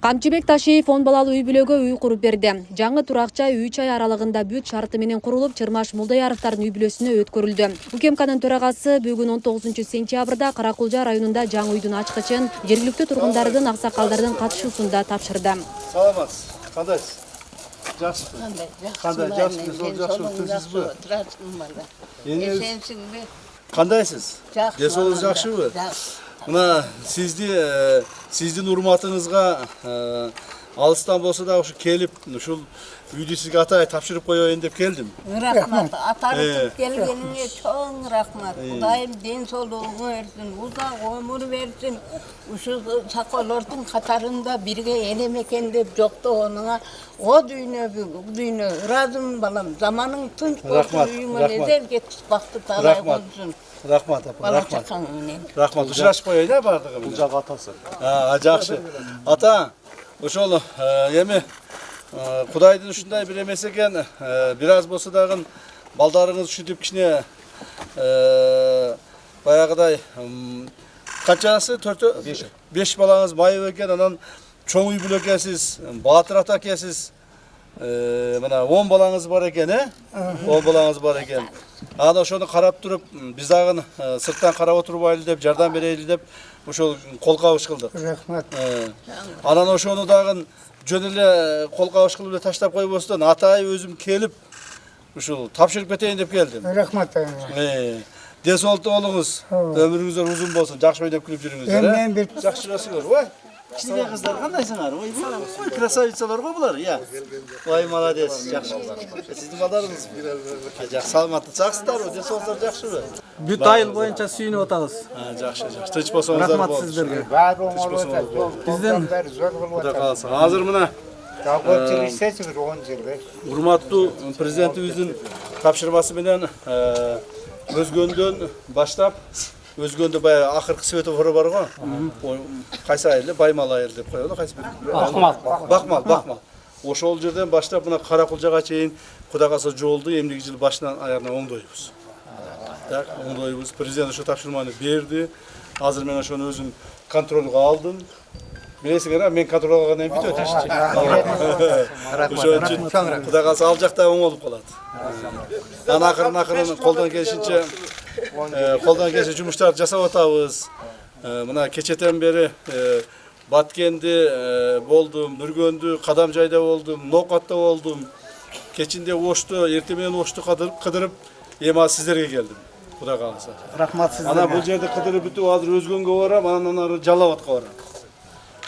Камчыбек Ташиев 10 балалуу үй бүлөгө үй куруп берди. Жаңы турак-жай 3 ай аралыгында бүт шарты менен курулуп, Чырмаш Молдаяровдун үй бүлөсүнө өткөрүлдү. УКМКнын төрагасы бүгүн 19 сентябрда Каракулжа районунда жаңы үйдүн ачкычын жергиликтүү тургундардын, аксакалдардын катышуусунда тапшырды. Саламатсыз. Кандайсыз? Жакшысызбы? Кандай жакшысыз? Сол жакшысызбы? Эсенсиңби? Кандайсыз? Жакшы. Десолуңуз жакшыбы? Мына сиздин урматыңызга алыстан болсо да ушу келип, ушул үйдү сизге атайын тапшырып коеюн деп келдим. Рахмат. Атарып келгениңе чоң рахмат. Кудайым ден соолугуңу берсин, узак өмүр берсин. Ушул сакалордун катарында бирге энем экен деп жоктогонуңа о дүйнө ыраазымын балам. Заманың тынч болсун, үйүңө эзел кетип бакты талай болсун. Рахмат апа, Бала рахмат. чакаң менен. Рахмат. Учурашып коеюн бардыгы. Бул жак атасы. Жакшы. Ата, ошол эми Кудайдын ушундай бир эмеси экен, бир аз болсо дагы балдарыңыз ушинтип кичине баягыдай канчасы 5 балаңыз майып экен, анан чоң үй бүлө экенсиз, баатыр ата экенсиз. Мына 10 балаңыз бар экен, 10 балаңыз бар экен. Аны ошону карап туруп, биз дагы сырттан карап отурбайлы деп, жардам берели деп ошол кол кабыш кылдык. Рахмат. Анан ошону дагы жөн эле кол кабыш кылып эле таштап койбостон, атайын өзүм келип ушул тапшырып кетейин деп келдим. Рахмат. Ден соолуктуу болуңуз, өмүрүңүздөр узун болсун, жакшы ойноп күлүп жүрүңүздөр. Мен бир Жакшы жүрөсүңөр, ой. Кичине кыздар кандайсыңар? Ой, красавицалар го булар, я. Ой, молодец, жакшы. Сиздин балдарыңыз жакшы, саламатты чаксыздарбы? Ден соолуктар жакшыбы? Бүт айыл боюнча сүйүнүп атабыз. Жакшы. Тынч болсоңуздар болот. Рахмат сиздерге. бар оңолота. Бизден зор болуп Кудай атат. кааласа. Азыр мына Кабылчылык иштечи бир 10 жылдай. урматтуу президентибиздин тапшырмасы менен өзгөндөн баштап өзгөндө баягы акыркы светофору бар го. Кайсы айыл? Баймал айыл деп коелу, кайсы бир? Бакмал. Ошол жерден баштап мына Каракулжага чейин Кудай кааласа жолду эмдиги жыл башынан аягына оңдойбуз. Так, оңдойбуз. Президент ошо тапшырманы берди. Азыр мен ошону өзүм контролго алдым. Билесиңер, мен контрол алгандан кийин бүтөт ишчи. Ошон үчүн Кудай кааласа ал жакта оңолуп калат. Анан акырын колдон келишинче жумуштарды жасап атабыз. Мына кечетен бери Баткенде болдум, Нүргөндү, Кадамжайда болдум, Ноокатта болдум. Кечинде Ошто, эртең менен Ошто кыдырып, эми сиздерге келдим. Кудай кааласа. Рахмат сиздерге. Анан бул жерде кыдырып бүтүп, азыр өзгөнгө барам, анан ары Жалал Абадка барам.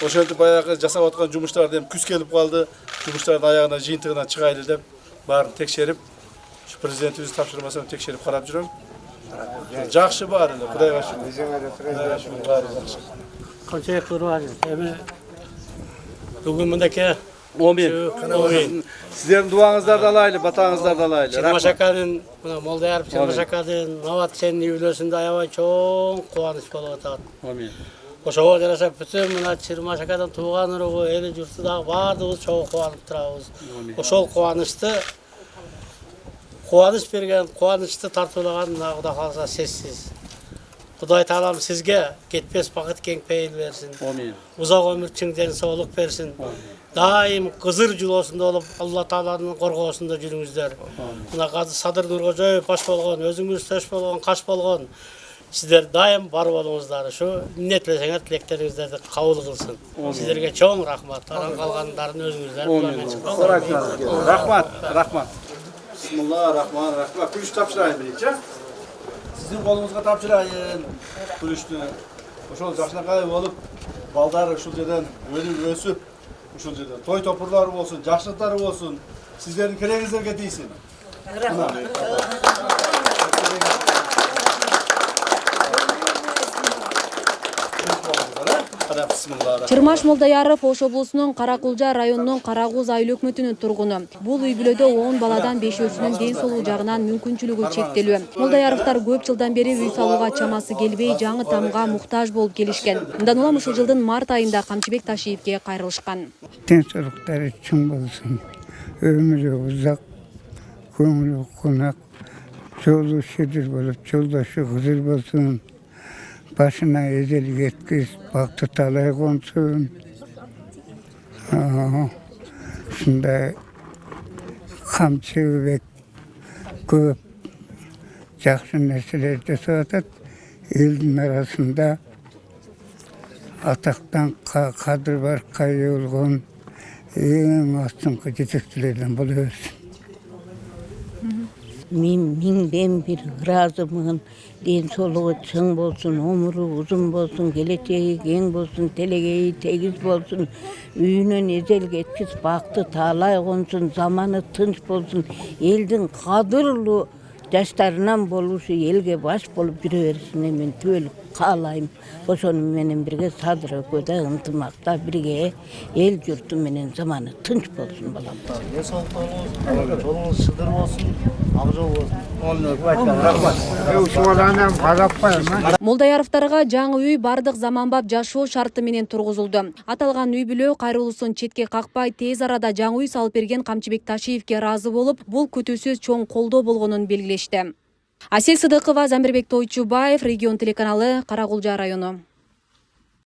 Ошентип баягы жасап аткан жумуштарды эми күз келип калды. Жумуштардын аягына жыйынтыгынан чыгайлы деп баарын текшерип, ушу президентибиздин тапшырмасын текшерип карап жүрөм. Жакшы бар эле, Кудайга шүгүр. Кончек курбан. Эми бүгүн мындаке Сиздердин дуаңыздарды алайлы, батаңыздарды алайлы. Чырмашакадын, мына Молдаяров Чырмашакадын Новатсенин үй бүлөсүндө аябай чоң кубаныч болуп атат. Амин. Ошого жараша бүтүн мына Чырмашакадын тууган уругу, эли журту дагы баардыгыбыз чоң кубанып турабыз. Ошол кубаныч берген, кубанычты тартуулаган Кудай кааласа сезсиз. Кудай таалам сизге кетпес бакыт кең пейил берсин. Амин. Узак өмүр, чың ден соолук берсин. Дайым кызыр жулоосунда болуп, Алла Тааланын коргоосунда жүрүңүздөр. Мына Садыр Нуркожоев баш болгон, өзүңүз төш болгон, каш болгон. Сиздер дайым бар болуңуздар. Ушу ниеттенсеңер тилектериңиздерди кабыл кылсын. Сиздерге чоң рахмат. Аран калгандарын өзүңүздөр. Рахмат. Бисмилла, рахман. Күлүш тапшырайын биринчи. Сиздин колуңузга тапшырайын күлүштү. Ошол жакшынакай болуп, балдар ушул жерден өсүп, ушул жерде той топурлары болсун, жакшылыктары болсун, сиздердин керегиңиздерге тийсин. Чырмаш Молдаяров Ош облусунун Каракулжа районунун Карагуз айыл өкмөтүнүн тургуну. Бул үй бүлөдө 10 баладан 5-өсүнүн ден соолугу жагынан мүмкүнчүлүгү чектелүү. Молдаяровдор көп жылдан бери үй салууга чамасы келбей, жаңы тамга муктаж болуп келишкен. Мындан улам ушул жылдын март айында Камчыбек Ташиевге кайрылышкан. Ден соолуктары чың болсун. Өмүрү узак, көңүлү кунак, жолу шедир болуп, жолдошу кызыр болсун. Başına ezeli yetkis, baktı talay konsun. Ушундай камчыбек көп жакшы нерселер жасап атат. Элдин арасында атактан кадыр баркка ээ болгон эң астыңкы жетекчилерден боло берсин. Мен миңден бир ыраазымын. Ден соолугу чың болсун, өмүрү узун болсун, келечеги кең болсун, телегеи тегиз болсун, үйүнөн эзел кеткиз бакты таалай консун, заманы тынч болсун, элдин кадырлуу жаштарынан болушу, элге баш болуп жүрө беришине мен түбөлүк каалайм. Ошону менен бирге Садыр экөөдө ынтымакта бирге эл журту менен заманы тынч болсун балам. Ден соолуктуу болуңуз, жолуңуз шыдыр болсун, ак жол болсун. Молдаяровдарга жаңы үй бардык заманбап жашоо шарты менен тургузулду. Аталган үй бүлө кайрылуусун четке какпай тез арада жаңы үй салып берген Камчыбек Ташиевке ыраазы болуп, бул күтүүсүз чоң колдоо болгонун белгилешти. Асел Сыдыкова, Замирбек Тойчубаев, Регион телеканалы, Каракулжа району.